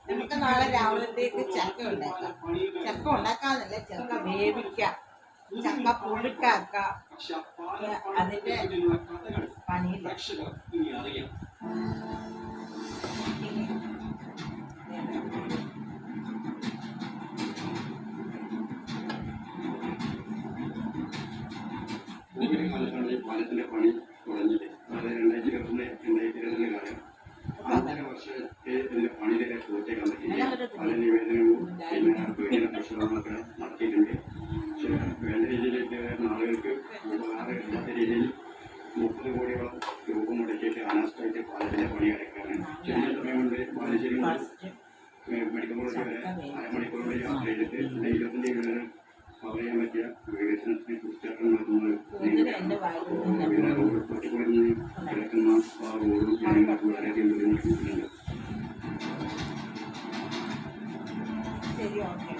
നമുക്ക് നാളെ രാവിലത്തേക്ക് ചക്ക ഉണ്ടാക്കാം. ചക്ക ഉണ്ടാക്കാന്നല്ല, ചക്ക വേവിക്കാം, ചക്ക പുഴുക്കാക്കാം. അതിന്റെ പണിയില്ല. പാലത്തിന്റെ പണി തുടങ്ങിയത് അത് 2021-2022 കാലം 5.5 വർഷത്തെ ഇതിന്റെ പണിയിലെ പൂർത്തിയാക്കാൻ പറ്റിയില്ല. പല നിവേദനവും പിന്നെ പ്രശ്നങ്ങളൊക്കെ നടത്തിയിട്ടുണ്ട്. പക്ഷെ വേണ്ട രീതിയിലേക്ക് ആളുകൾക്ക് ഉപകാരം ഇല്ലാത്ത രീതിയിൽ 30 കോടിയോളം രൂപ മുടക്കിയിട്ട് അനാസ്ഥായിട്ട് പാലത്തിന്റെ പണി അടയ്ക്കാണ്. ചെറിയ സമയം കൊണ്ട് ബാലുശ്ശേരി മെഡിക്കൽ കോളേജ് വരെ അരമണിക്കൂറുള്ള യാത്ര ചെയ്തിട്ട് 25 പറയാൻ പറ്റിയ വികസനത്തിനെ കുറിച്ചാണ് നടത്തുന്നത്. പൊട്ടിക്കുറഞ്ഞ് കിടക്കുന്ന ആ റോഡും ജനങ്ങൾക്ക് വളരെയധികം ബുദ്ധിമുട്ടുണ്ട്. ശരി, ഓക്കെ.